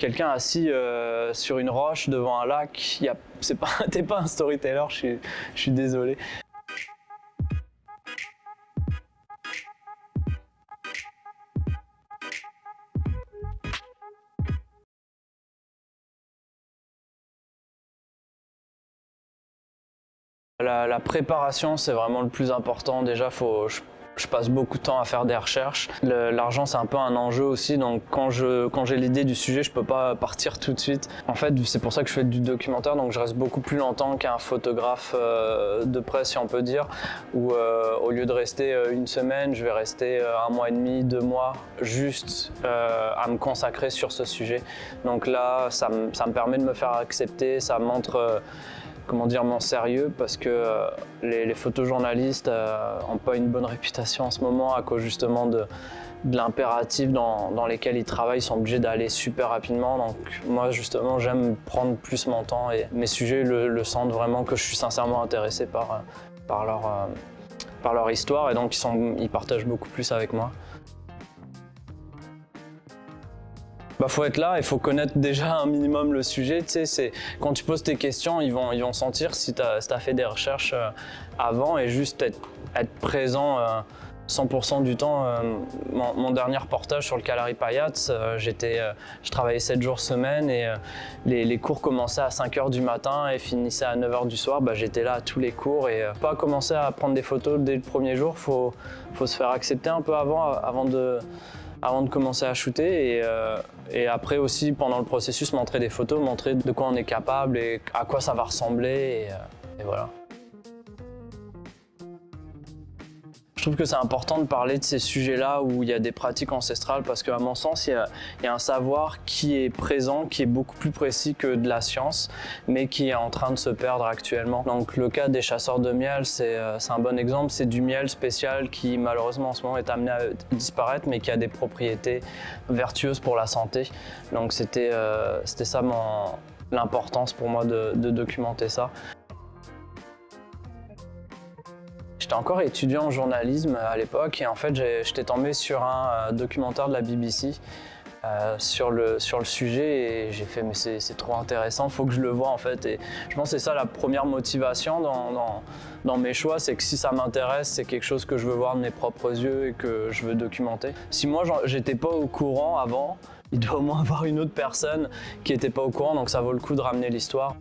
quelqu'un assis sur une roche devant un lac, t'es pas un storyteller, je suis désolé. La préparation, c'est vraiment le plus important. Déjà, je passe beaucoup de temps à faire des recherches. L'argent, c'est un peu un enjeu aussi, donc quand j'ai l'idée du sujet, je peux pas partir tout de suite. En fait, c'est pour ça que je fais du documentaire, donc je reste beaucoup plus longtemps qu'un photographe de presse, si on peut dire, où au lieu de rester une semaine, je vais rester 1 mois et demi, 2 mois, juste à me consacrer sur ce sujet. Donc là, ça me permet de me faire accepter, ça montre comment dire, mon sérieux, parce que les photojournalistes n'ont pas une bonne réputation en ce moment à cause justement de l'impératif dans lesquels ils travaillent. Ils sont obligés d'aller super rapidement, donc moi justement j'aime prendre plus mon temps et mes sujets le sentent vraiment que je suis sincèrement intéressé par leur histoire, et donc ils partagent beaucoup plus avec moi. Faut être là, il faut connaître déjà un minimum le sujet. Tu sais, quand tu poses tes questions, ils vont sentir si tu as fait des recherches avant, et juste être présent 100% du temps. Mon dernier reportage sur le Kalari Payat, je travaillais 7 jours semaine, et les cours commençaient à 5 h du matin et finissaient à 9 h du soir. J'étais là à tous les cours, et pas commencer à prendre des photos dès le premier jour. Faut se faire accepter un peu avant de commencer à shooter, et après aussi pendant le processus montrer des photos, montrer de quoi on est capable et à quoi ça va ressembler, et voilà. Je trouve que c'est important de parler de ces sujets-là où il y a des pratiques ancestrales, parce qu'à mon sens, il y a un savoir qui est présent, qui est beaucoup plus précis que de la science, mais qui est en train de se perdre actuellement. Donc le cas des chasseurs de miel, c'est un bon exemple. C'est du miel spécial qui malheureusement en ce moment est amené à disparaître, mais qui a des propriétés vertueuses pour la santé. Donc c'était ça l'importance pour moi de documenter ça. J'étais encore étudiant en journalisme à l'époque, et en fait j'étais tombé sur un documentaire de la BBC sur le sujet, et j'ai fait mais c'est trop intéressant, faut que je le voie en fait. Et je pense que c'est ça la première motivation dans mes choix, c'est que si ça m'intéresse, c'est quelque chose que je veux voir de mes propres yeux et que je veux documenter. Si moi j'étais pas au courant avant, il doit au moins avoir une autre personne qui n'était pas au courant, donc ça vaut le coup de ramener l'histoire.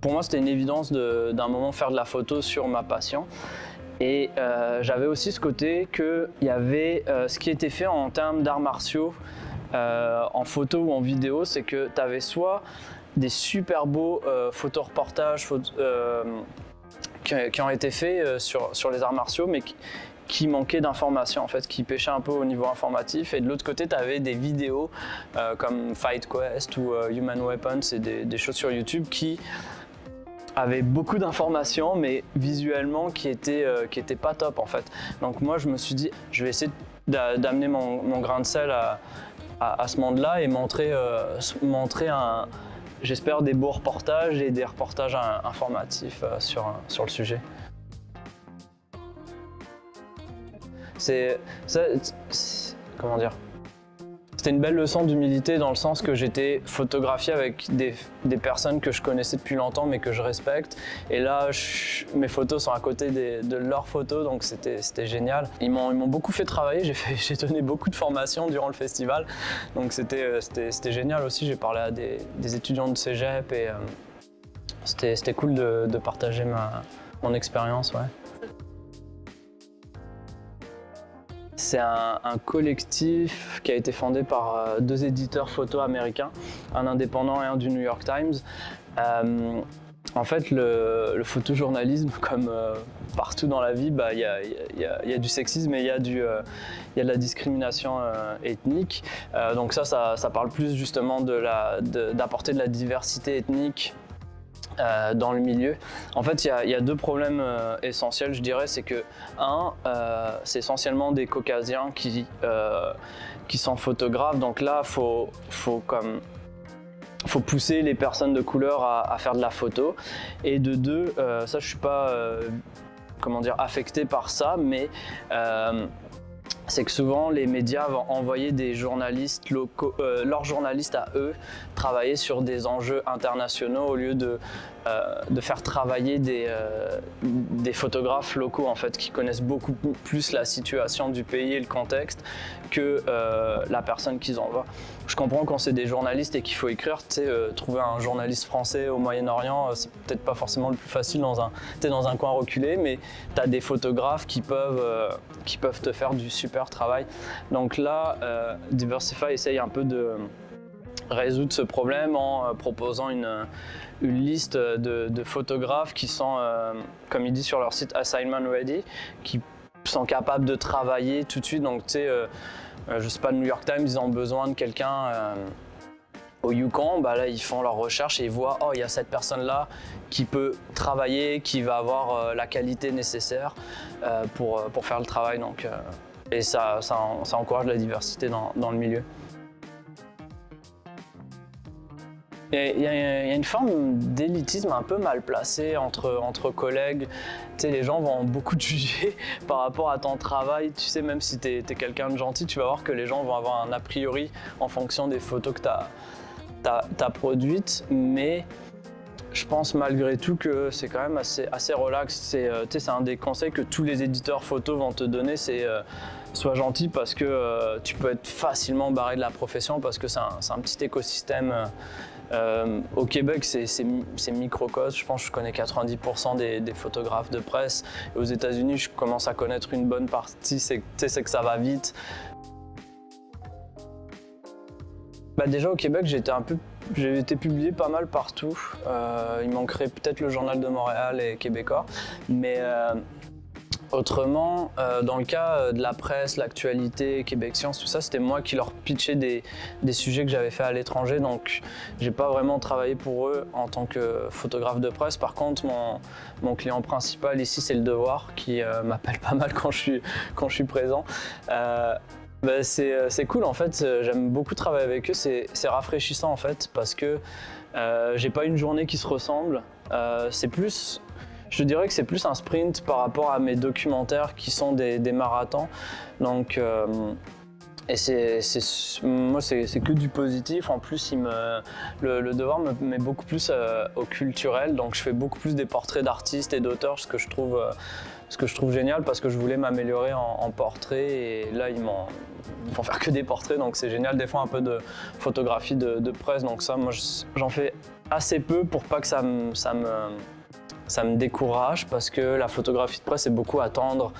Pour moi, c'était une évidence d'un moment faire de la photo sur ma passion. Et j'avais aussi ce côté qu'il y avait ce qui était fait en termes d'arts martiaux, en photo ou en vidéo, c'est que tu avais soit des super beaux photoreportages qui ont été faits sur les arts martiaux, mais qui manquaient d'informations, en fait, qui pêchaient un peu au niveau informatif. Et de l'autre côté, tu avais des vidéos comme Fight Quest ou Human Weapon, c'est des choses sur YouTube qui avait beaucoup d'informations, mais visuellement qui étaient pas top en fait. Donc moi je me suis dit, je vais essayer d'amener mon grain de sel à ce monde-là, et montrer j'espère des beaux reportages et des reportages informatifs sur le sujet. Comment dire? C'était une belle leçon d'humilité, dans le sens que j'étais photographié avec des personnes que je connaissais depuis longtemps mais que je respecte. Et là, mes photos sont à côté de leurs photos, donc c'était génial. Ils m'ont beaucoup fait travailler, j'ai donné beaucoup de formations durant le festival. Donc c'était génial aussi, j'ai parlé à des étudiants de cégep, et c'était cool de partager mon expérience. Ouais. C'est un collectif qui a été fondé par 2 éditeurs photo américains, un indépendant et un du New York Times. En fait, le photojournalisme, comme partout dans la vie, il y a du sexisme et il y a de la discrimination ethnique. Donc ça parle plus justement d'apporter de la diversité ethnique dans le milieu. En fait, il y a 2 problèmes essentiels, je dirais. C'est que, c'est essentiellement des Caucasiens qui sont photographes. Donc là, faut pousser les personnes de couleur à faire de la photo. Et de 2, ça je suis pas comment dire, affecté par ça, mais c'est que souvent les médias vont envoyer des journalistes locaux, leurs journalistes à eux, travailler sur des enjeux internationaux au lieu de faire travailler des photographes locaux en fait, qui connaissent beaucoup plus la situation du pays et le contexte que la personne qu'ils envoient. Je comprends quand c'est des journalistes et qu'il faut écrire, trouver un journaliste français au Moyen-Orient, c'est peut-être pas forcément le plus facile dans un coin reculé, mais tu as des photographes qui peuvent te faire du super travail. Donc là, Diversify essaye un peu de résoudre ce problème en proposant une liste de photographes qui sont, comme il dit sur leur site, assignment ready, qui sont capables de travailler tout de suite. Donc tu sais, je sais pas, le New York Times, ils ont besoin de quelqu'un au Yukon, bah là ils font leur recherche et ils voient, oh il y a cette personne-là qui peut travailler, qui va avoir la qualité nécessaire pour faire le travail. Donc, et ça encourage la diversité dans le milieu. Il y a une forme d'élitisme un peu mal placée entre collègues. Tu sais, les gens vont beaucoup te juger par rapport à ton travail. Tu sais, même si tu es quelqu'un de gentil, tu vas voir que les gens vont avoir un a priori en fonction des photos que tu as produites. Mais je pense malgré tout que c'est quand même assez relax. C'est un des conseils que tous les éditeurs photos vont te donner, c'est sois gentil parce que tu peux être facilement barré de la profession parce que c'est un petit écosystème. Au Québec, c'est microcosme. Je pense que je connais 90% des photographes de presse. Et aux États-Unis, je commence à connaître une bonne partie. C'est que ça va vite. Bah déjà au Québec, j'ai été publié pas mal partout. Il manquerait peut-être le Journal de Montréal et Québécois. Mais autrement, dans le cas de la presse, l'actualité, Québec Science, tout ça, c'était moi qui leur pitchais des sujets que j'avais fait à l'étranger. Donc, j'ai pas vraiment travaillé pour eux en tant que photographe de presse. Par contre, mon client principal ici, c'est Le Devoir, qui m'appelle pas mal quand je suis présent. Bah, c'est cool en fait, j'aime beaucoup travailler avec eux, c'est rafraîchissant en fait parce que j'ai pas une journée qui se ressemble. Je dirais que c'est plus un sprint par rapport à mes documentaires qui sont des marathons. Donc, moi c'est que du positif. En plus, le Devoir me met beaucoup plus au culturel. Donc je fais beaucoup plus des portraits d'artistes et d'auteurs, ce que je trouve génial parce que je voulais m'améliorer en portrait et là ils font faire que des portraits, donc c'est génial. Des fois un peu de photographie de presse, donc ça moi j'en fais assez peu pour pas que ça me décourage parce que la photographie de presse c'est beaucoup attendre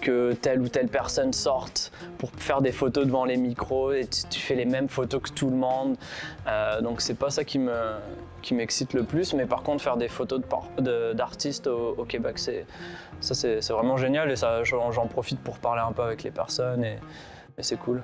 que telle ou telle personne sorte pour faire des photos devant les micros et tu fais les mêmes photos que tout le monde, donc c'est pas ça qui m'excite le plus. Mais par contre faire des photos d'artistes au Québec, c'est vraiment génial et j'en profite pour parler un peu avec les personnes et c'est cool.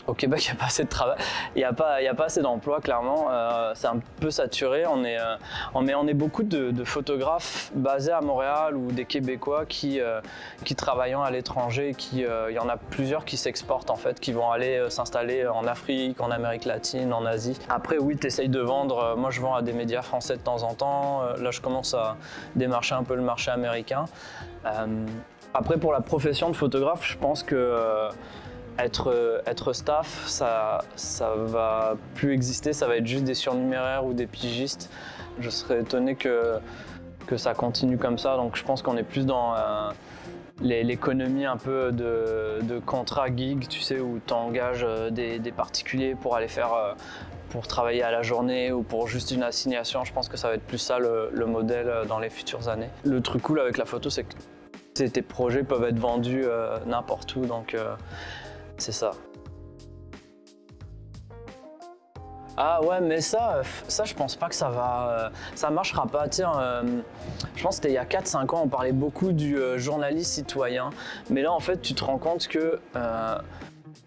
Au Québec, il n'y a pas assez de travail, il n'y a pas assez d'emplois, clairement. C'est un peu saturé. On est beaucoup de photographes basés à Montréal ou des Québécois qui travaillent à l'étranger. Il y en a plusieurs qui s'exportent, en fait, qui vont aller s'installer en Afrique, en Amérique latine, en Asie. Après, oui, tu essayes de vendre. Moi, je vends à des médias français de temps en temps. Là, je commence à démarcher un peu le marché américain. Après, pour la profession de photographe, je pense que être staff, ça va plus exister, ça va être juste des surnuméraires ou des pigistes. Je serais étonné que ça continue comme ça, donc je pense qu'on est plus dans l'économie un peu de contrat gig, tu sais, où tu engages des particuliers pour aller faire, pour travailler à la journée ou pour juste une assignation. Je pense que ça va être plus ça le modèle dans les futures années. Le truc cool avec la photo, c'est que tes projets peuvent être vendus n'importe où, donc c'est ça. Ah ouais, mais ça je pense pas que ça marchera pas. Tiens, je pense que c'était il y a 4-5 ans, on parlait beaucoup du journaliste citoyen. Mais là, en fait, tu te rends compte que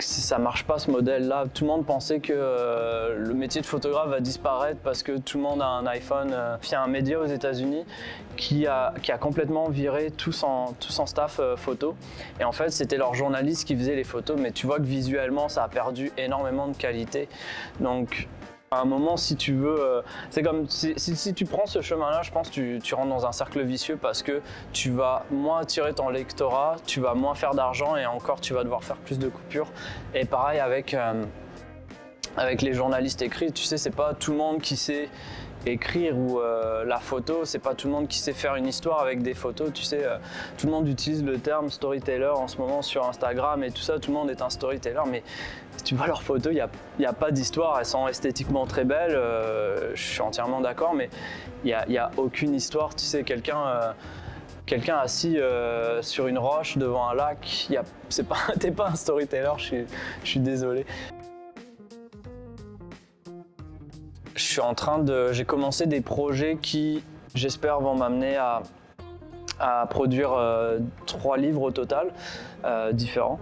ça marche pas ce modèle-là. Tout le monde pensait que le métier de photographe va disparaître parce que tout le monde a un iPhone. Il y a un média aux États-Unis qui a complètement viré tout son staff photo. Et en fait, c'était leurs journalistes qui faisaient les photos. Mais tu vois que visuellement, ça a perdu énormément de qualité. Donc, À un moment, si tu veux, c'est comme si tu prends ce chemin-là, je pense que tu rentres dans un cercle vicieux parce que tu vas moins attirer ton lectorat, tu vas moins faire d'argent et encore tu vas devoir faire plus de coupures. Et pareil avec les journalistes écrits, tu sais, c'est pas tout le monde qui sait écrire ou la photo, c'est pas tout le monde qui sait faire une histoire avec des photos, tu sais, tout le monde utilise le terme storyteller en ce moment sur Instagram et tout ça, tout le monde est un storyteller, mais si tu vois leurs photos, il n'y a pas d'histoire, elles sont esthétiquement très belles, je suis entièrement d'accord, mais il n'y a aucune histoire, tu sais, quelqu'un assis sur une roche devant un lac, t'es pas un storyteller, je suis désolé. J'ai commencé des projets qui, j'espère, vont m'amener à produire 3 livres au total, différents.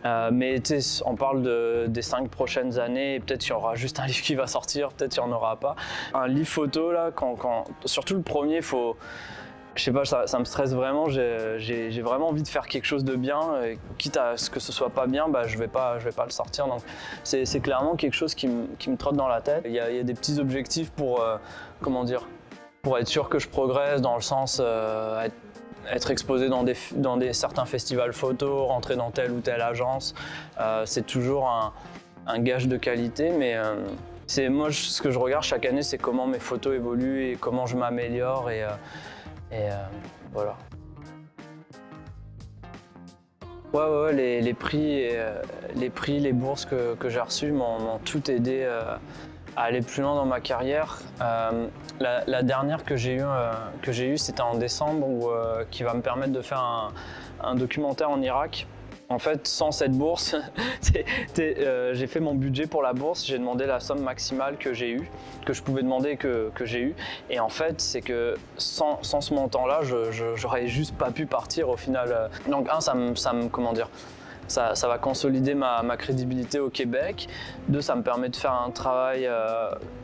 Mais on parle des 5 prochaines années, peut-être qu'il y aura juste un livre qui va sortir, peut-être qu'il n'y en aura pas. Un livre photo, là, surtout le premier, je sais pas, ça me stresse vraiment, j'ai vraiment envie de faire quelque chose de bien, et quitte à ce que ce soit pas bien, bah, je vais pas le sortir. Donc c'est clairement quelque chose qui me trotte dans la tête. Il y a des petits objectifs pour, comment dire, pour être sûr que je progresse, dans le sens être exposé dans certains festivals photo, rentrer dans telle ou telle agence. C'est toujours un gage de qualité, mais moi ce que je regarde chaque année, c'est comment mes photos évoluent et comment je m'améliore. Et voilà. Ouais, les prix, les bourses que j'ai reçues m'ont tout aidé à aller plus loin dans ma carrière. La dernière que j'ai eue, c'était en décembre, qui va me permettre de faire un documentaire en Irak. En fait, sans cette bourse, j'ai fait mon budget pour la bourse, j'ai demandé la somme maximale que j'ai eue, que je pouvais demander que j'ai eue. Et en fait, c'est que sans ce montant-là, j'aurais juste pas pu partir au final. Donc comment dire, ça va consolider ma crédibilité au Québec. 2, ça me permet de faire un travail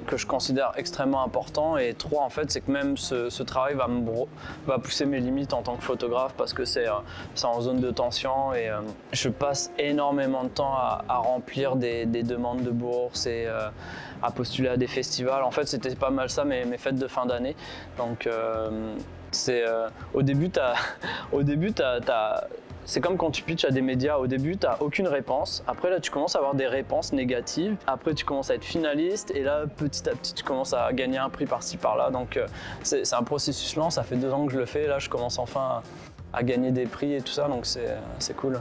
que je considère extrêmement important. Et 3, en fait, c'est que même ce travail va pousser mes limites en tant que photographe parce que c'est en zone de tension et je passe énormément de temps à remplir des demandes de bourse et à postuler à des festivals. En fait, c'était pas mal ça mes fêtes de fin d'année. Donc, au début, c'est comme quand tu pitches à des médias, au début tu n'as aucune réponse, après là tu commences à avoir des réponses négatives, après tu commences à être finaliste et là petit à petit tu commences à gagner un prix par-ci par-là, donc c'est un processus lent, ça fait 2 ans que je le fais, et là je commence enfin à gagner des prix et tout ça, donc c'est cool.